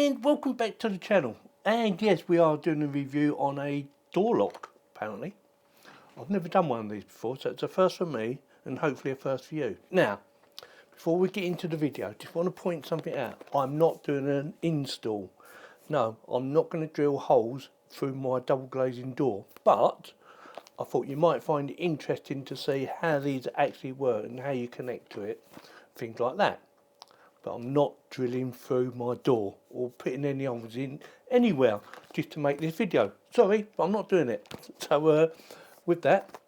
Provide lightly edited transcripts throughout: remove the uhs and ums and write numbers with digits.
And welcome back to the channel. And yes, we are doing a review on a door lock, apparently. I've never done one of these before, so it's a first for me and hopefully a first for you. Now, before we get into the video, I just want to point something out. I'm not doing an install. No, I'm not going to drill holes through my double glazing door, but I thought you might find it interesting to see how these actually work and how you connect to it, things like that. But I'm not drilling through my door or putting any holes in anywhere just to make this video. Sorry, but I'm not doing it. So with that,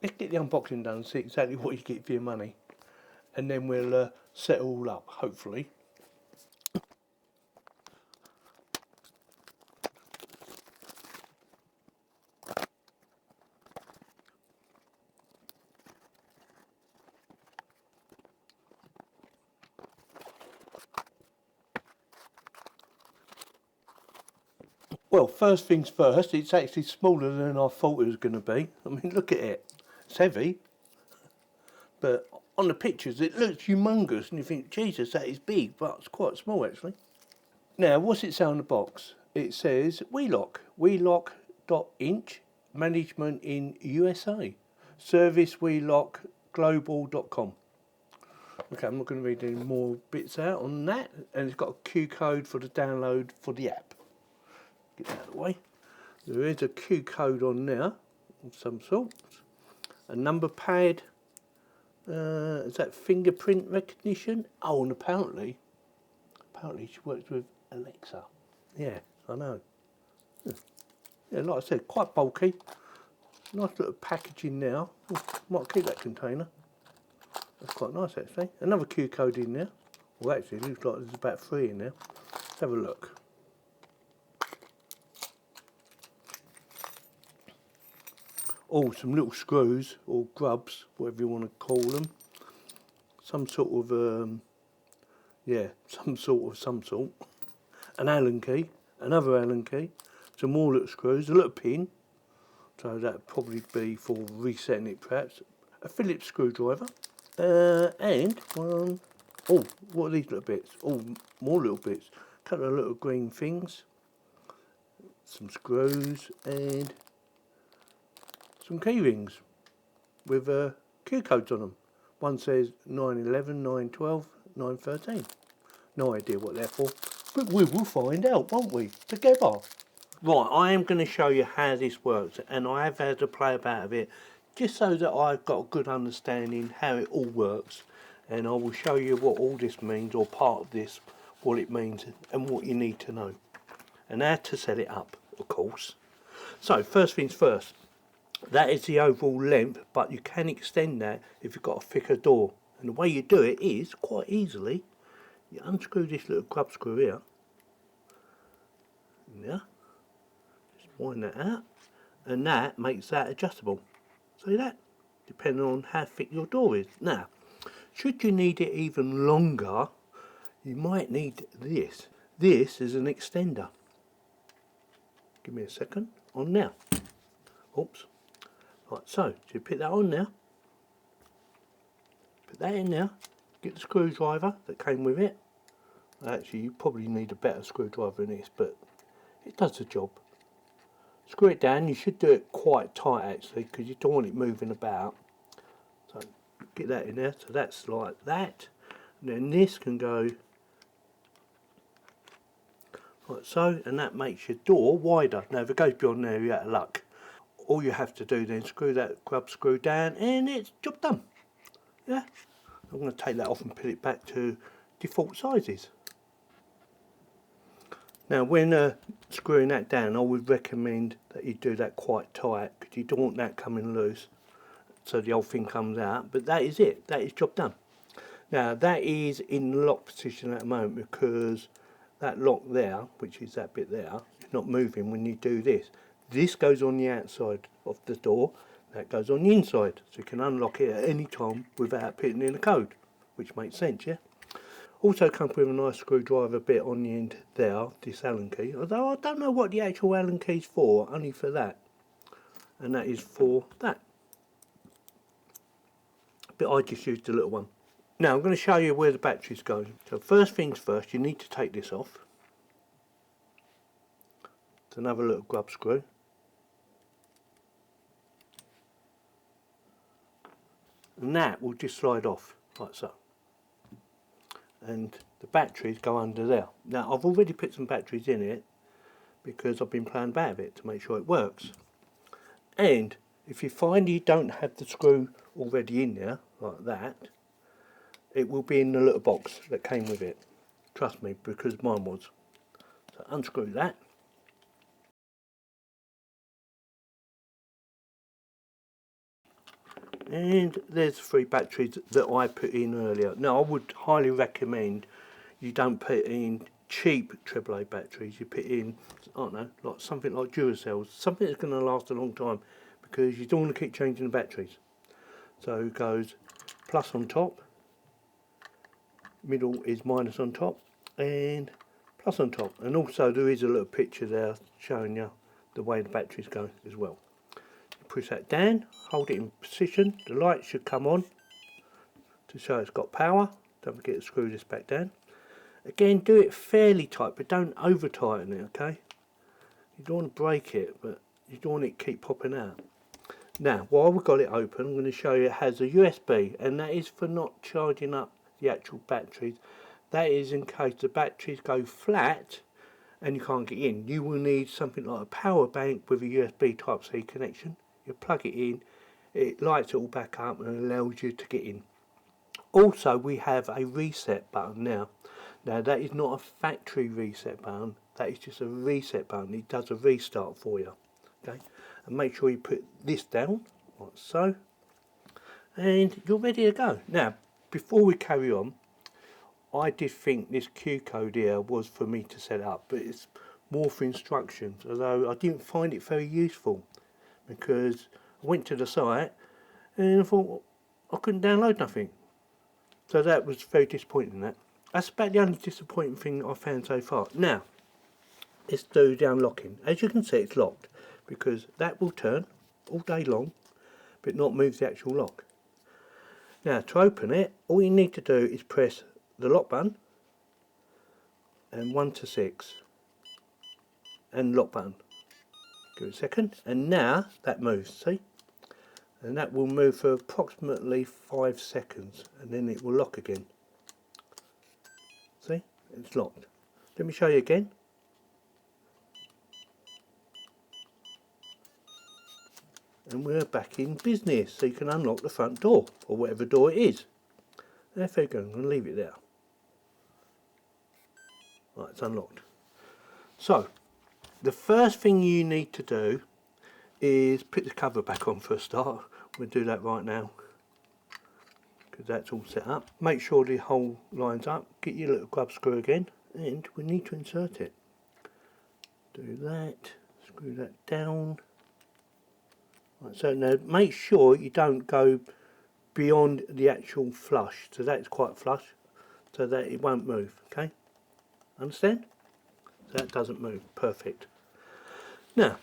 let's get the unboxing done and see exactly what you get for your money. And then we'll set it all up, hopefully. Well, first things first, it's actually smaller than I thought it was going to be. I mean, look at it. It's heavy. But on the pictures, it looks humongous. And you think, Jesus, that is big. But it's quite small, actually. Now, what's it say on the box? It says, WELOCK. WELOCK.inch. Management in USA. Service WELOCK.global.com. Okay, I'm not going to read any more bits out on that. And it's got a Q code for the download for the app. Get that out of the way. There is a Q code on there of some sort. A number pad. Is that fingerprint recognition? Oh, and apparently she works with Alexa. Yeah, I know. Yeah, like I said, quite bulky. Nice little packaging now. Might keep that container. That's quite nice actually. Another Q code in there. Well, actually, it looks like there's about 3 in there. Let's have a look. Oh, some little screws or grubs, whatever you want to call them. Some sort of, yeah, some sort. An Allen key, another Allen key, some more little screws, a little pin. So that'd probably be for resetting it perhaps. A Phillips screwdriver. And one, oh, what are these little bits? Oh, more little bits. A couple of little green things. Some screws and some key rings with Q codes on them. One says 911, 912, 913. No idea what they're for, but we will find out, won't we, together. Right, I am going to show you how this works, and I have had to play about with it just so that I've got a good understanding how it all works, and I will show you what all this means, or part of this, what it means and what you need to know, and how to set it up, of course. So first things first. That is the overall length, but you can extend that if you've got a thicker door. And the way you do it is, quite easily, you unscrew this little grub screw here. Yeah. Just wind that out. And that makes that adjustable. See that? Depending on how thick your door is. Now, should you need it even longer, you might need this. This is an extender. Give me a second. On now. Oops. Right, so you put that on now, put that in now, get the screwdriver that came with it. Actually, you probably need a better screwdriver than this, but it does the job. Screw it down. You should do it quite tight actually, because you don't want it moving about. So get that in there, so that's like that. And then this can go like so, and that makes your door wider. Now if it goes beyond there, you're out of luck. All you have to do then, screw that grub screw down and it's job done. Yeah, I'm going to take that off and put it back to default sizes. Now when screwing that down, I would recommend that you do that quite tight, because you don't want that coming loose so the whole thing comes out. But that is it, that is job done. Now that is in lock position at the moment, because that lock there, which is that bit there, is not moving when you do this. This goes on the outside of the door, that goes on the inside, so you can unlock it at any time without putting in a code, which makes sense, yeah? Also comes with a nice screwdriver bit on the end there, this Allen key, although I don't know what the actual Allen key's for, only for that, and that is for that. But I just used the little one. Now I'm going to show you where the batteries go. So first things first, you need to take this off. It's another little grub screw. And that will just slide off like so. And the batteries go under there. Now I've already put some batteries in it because I've been playing about it to make sure it works. And if you find you don't have the screw already in there like that, it will be in the little box that came with it. Trust me, because mine was. So unscrew that. And there's 3 batteries that I put in earlier. Now I would highly recommend you don't put in cheap AAA batteries. You put in, I don't know, like something like Duracells, something that's going to last a long time, because you don't want to keep changing the batteries. So it goes plus on top, middle is minus on top, and plus on top. And also there is a little picture there showing you the way the batteries go as well. Push that down, hold it in position, the light should come on to show it's got power. Don't forget to screw this back down. Again, do it fairly tight, but don't over tighten it, okay? You don't want to break it, but you don't want it to keep popping out. Now, while we've got it open, I'm going to show you it has a USB, and that is for not charging up the actual batteries. That is in case the batteries go flat and you can't get in. You will need something like a power bank with a USB Type-C connection. You plug it in, it lights it all back up and allows you to get in. Also, we have a reset button now. Now that is not a factory reset button, that is just a reset button. It does a restart for you. Okay, and make sure you put this down like so, and you're ready to go. Now, before we carry on, I did think this Q code here was for me to set up, but it's more for instructions, although I didn't find it very useful, because I went to the site and I thought I couldn't download nothing. So that was very disappointing. That's about the only disappointing thing I found so far. Now, let's do the unlocking. As you can see, it's locked, because that will turn all day long, but not move the actual lock. Now, to open it, all you need to do is press the lock button, and 1 to 6, and lock button. Give it a second, and now that moves, see? And that will move for approximately 5 seconds, and then it will lock again. See? It's locked. Let me show you again. And we're back in business, so you can unlock the front door, or whatever door it is. There you go, I'm going to leave it there. Right, it's unlocked. So, the first thing you need to do is put the cover back on for a start. We'll do that right now, because that's all set up. Make sure the hole lines up. Get your little grub screw again, and we need to insert it. Do that, screw that down. Right, so now make sure you don't go beyond the actual flush, so that's quite flush, so that it won't move, okay? Understand? So that doesn't move, perfect. Now,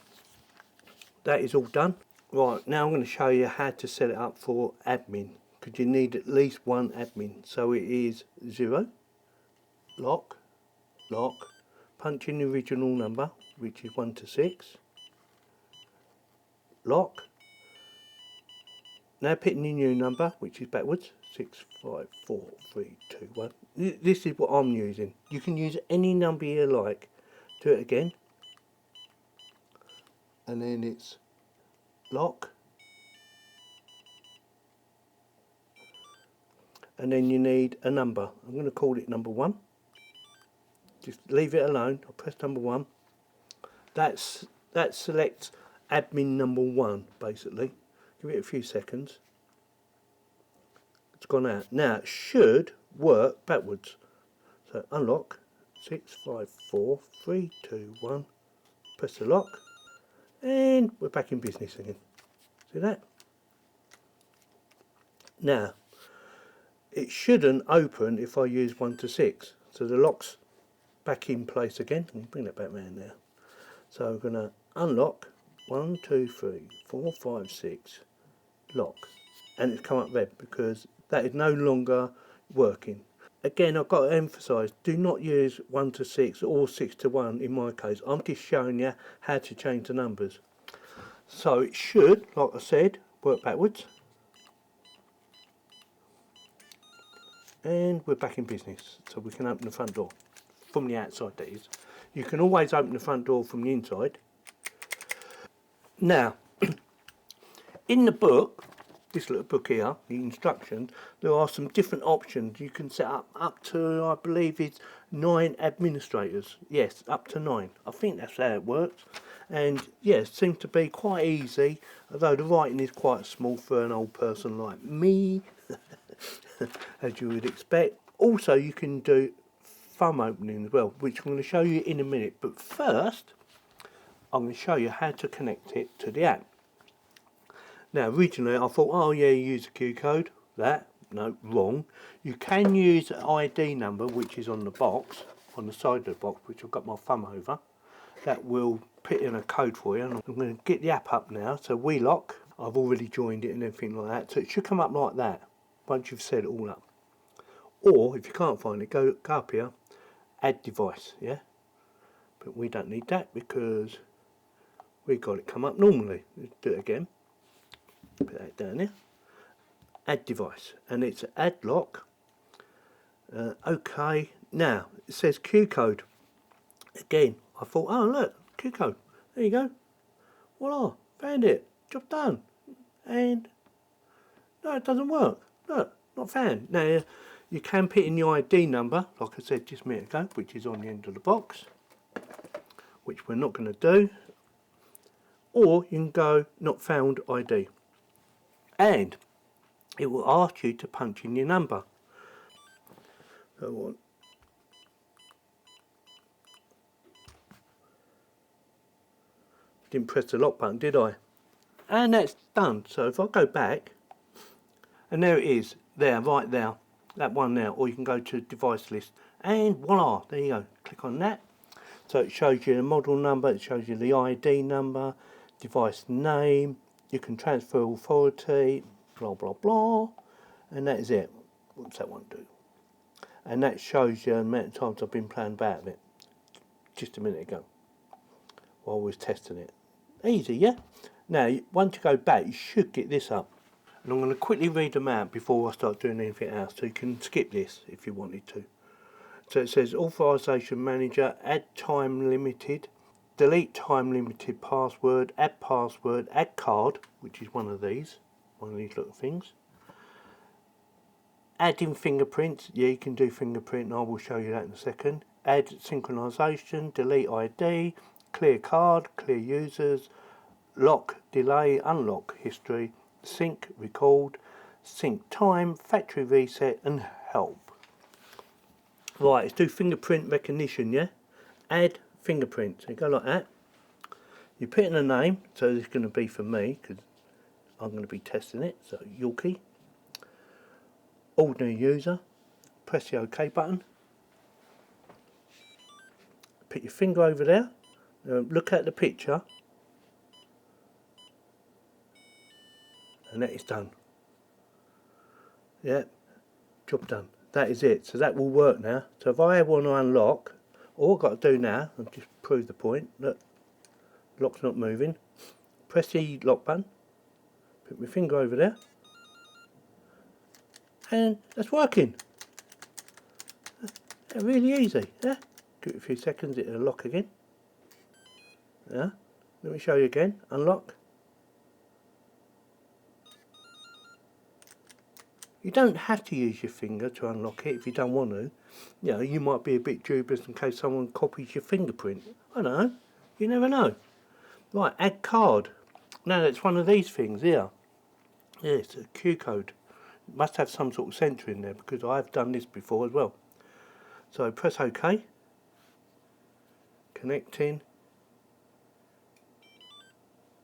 that is all done. Right, now I'm going to show you how to set it up for admin, because you need at least one admin. So it is 0, lock, punch in the original number, which is 1 to 6, lock. Now put in the new number, which is backwards, 6, 5, 4, 3, 2, 1. This is what I'm using. You can use any number you like. Do it again. And then it's lock. And then you need a number. I'm going to call it number 1. Just leave it alone. I'll press number 1. That selects admin number 1, basically. Give it a few seconds. It's gone out. Now it should work backwards. So unlock, 6, 5, 4, 3, 2, 1. Press the lock, and we're back in business again. See that? Now, it shouldn't open if I use 1 to 6. So the lock's back in place again. I'll bring that back around now. So I'm going to unlock, 1, 2, 3, 4, 5, 6. Lock, and it's come up red because that is no longer working. again, I've got to emphasise, do not use 1 to 6 or 6 to 1 in my case. I'm just showing you how to change the numbers. So it should, like I said, work backwards. And we're back in business, so we can open the front door from the outside, that is. You can always open the front door from the inside. Now, in the book, this little book here, the instructions, there are some different options. You can set up to, I believe it's 9 administrators. Yes, up to 9. I think that's how it works. And yes, seems to be quite easy, although the writing is quite small for an old person like me, as you would expect. Also, you can do thumb opening as well, which I'm going to show you in a minute. But first, I'm going to show you how to connect it to the app. Now, originally I thought, oh yeah, you use a Q code. No, wrong. You can use an ID number, which is on the box, on the side of the box, which I've got my thumb over. That will put in a code for you. And I'm going to get the app up now. So WELOCK, I've already joined it and everything like that. So it should come up like that once you've set it all up. Or if you can't find it, go up here, add device, yeah. But we don't need that because we got it come up normally. Let's do it again. Put that down there. Add device, and it's add lock. Okay. Now it says Q code. Again, I thought, oh look, Q code. There you go. Voila, found it. Job done. And no, it doesn't work. Look, not found. Now you can put in your ID number, like I said just a minute ago, which is on the end of the box, which we're not going to do. Or you can go not found ID. And it will ask you to punch in your number. So didn't press the lock button, did I? And that's done. So if I go back, and there it is, there, right there, that one there, or you can go to device list, and voila, there you go. Click on that. So it shows you the model number, it shows you the ID number, device name, you can transfer authority, blah blah blah, and that is it. What's that one do? And that shows you the amount of times I've been playing about with it just a minute ago while I was testing it. Easy, yeah? Now, once you go back, you should get this up. And I'm going to quickly read them out before I start doing anything else, so you can skip this if you wanted to. So it says authorization manager, add time limited, delete time limited password, add card, which is one of these little things. Add in fingerprints, yeah, you can do fingerprint, and I will show you that in a second. Add synchronization, delete ID, clear card, clear users, lock, delay, unlock history, sync, record, sync time, factory reset, and help. Right, let's do fingerprint recognition, yeah? Add fingerprint. So you go like that. You put in a name, so this is going to be for me, because I'm going to be testing it. So Yorkie. Ordinary user. Press the OK button. Put your finger over there. Look at the picture. And that is done. Yeah, job done. That is it. So that will work now. So if I want to unlock, all I've got to do now, I'll just prove the point, look, lock's not moving. Press the lock button, put my finger over there, and that's working. Really easy, yeah? Give it a few seconds, it'll lock again. Yeah, let me show you again, unlock. You don't have to use your finger to unlock it if you don't want to. You know, you might be a bit dubious in case someone copies your fingerprint. I don't know, you never know. Right, add card. Now that's one of these things here. Yeah, it's a Q code. It must have some sort of sensor in there because I've done this before as well. So press OK. Connecting.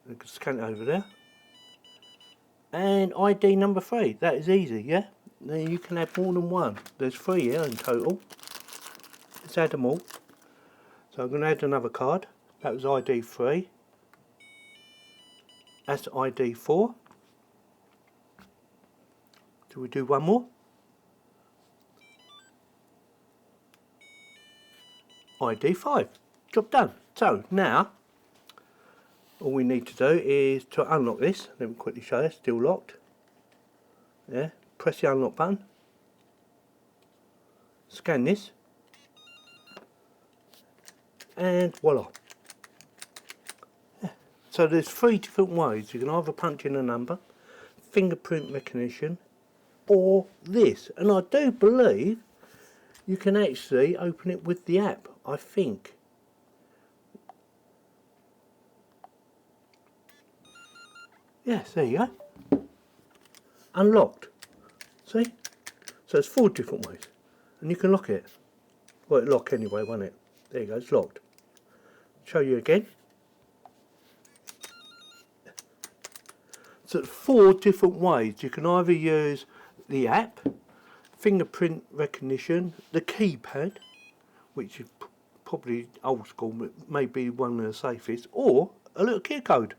You can scan it over there. And ID number 3. That is easy, yeah? Now you can add more than one. There's 3 here in total. Let's add them all. So I'm going to add another card. That was ID 3. That's ID 4. Do we do one more? ID5. Job done. So now all we need to do is to unlock this. Let me quickly show you. Still locked. Yeah. Press the unlock button. Scan this. And voila. Yeah. So there's 3 different ways. You can either punch in a number, fingerprint recognition, or this. And I do believe you can actually open it with the app, I think. Yes, there you go. Unlocked. See? So it's 4 different ways. And you can lock it. Well, it'll lock anyway, won't it? There you go, it's locked. Show you again. So 4 different ways. You can either use the app, fingerprint recognition, the keypad, which is probably old school but may be one of the safest, or a little QR code.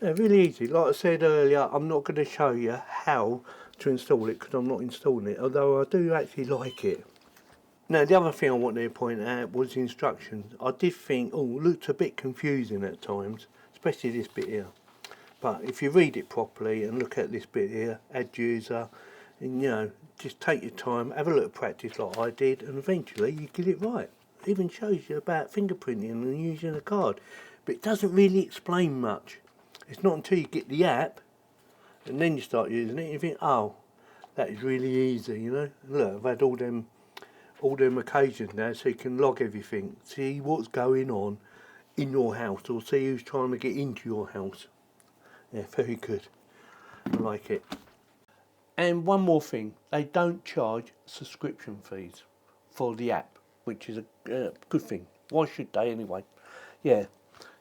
Yeah, really easy. Like I said earlier, I'm not going to show you how to install it because I'm not installing it, although I do actually like it. Now the other thing I wanted to point out was the instructions. I did think, oh, it looked a bit confusing at times, especially this bit here. But if you read it properly and look at this bit here, add user, and you know, just take your time, have a little practice like I did, and eventually you get it right. It even shows you about fingerprinting and using a card, but it doesn't really explain much. It's not until you get the app and then you start using it, you think, oh, that is really easy, you know. Look, I've had all them occasions now, so you can log everything, see what's going on in your house, or see who's trying to get into your house. Yeah, very good. I like it. And one more thing, they don't charge subscription fees for the app, which is a good thing. Why should they anyway? Yeah,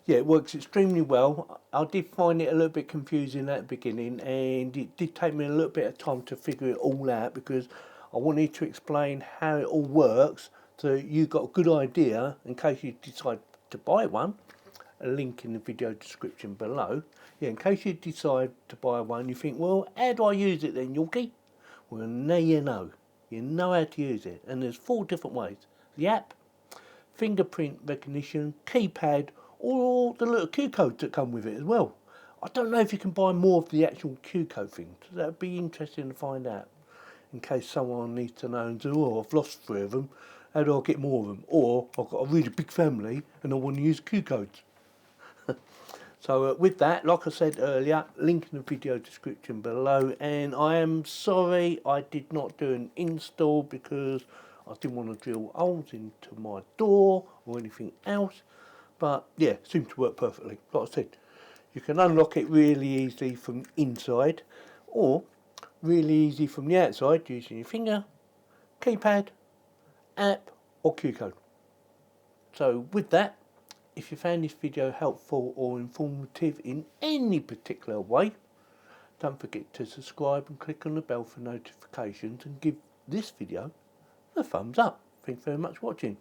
it works extremely well. I did find it a little bit confusing at the beginning, and it did take me a little bit of time to figure it all out because I wanted to explain how it all works so you got a good idea in case you decide to buy one. A link in the video description below. Yeah, in case you decide to buy one, you think, well, how do I use it then, Yorkie? Well, now you know. You know how to use it. And there's 4 different ways. The app, fingerprint recognition, keypad, or the little QR codes that come with it as well. I don't know if you can buy more of the actual QR code thing. So that would be interesting to find out. In case someone needs to know and say, oh, I've lost 3 of them. How do I get more of them? Or I've got a really big family and I want to use QR codes. So with that, like I said earlier, link in the video description below, and I am sorry I did not do an install because I didn't want to drill holes into my door or anything else, but yeah, it seemed to work perfectly. Like I said, you can unlock it really easily from inside or really easy from the outside using your finger, keypad, app or QR code. So with that, if you found this video helpful or informative in any particular way, don't forget to subscribe and click on the bell for notifications and give this video a thumbs up. Thanks very much for watching.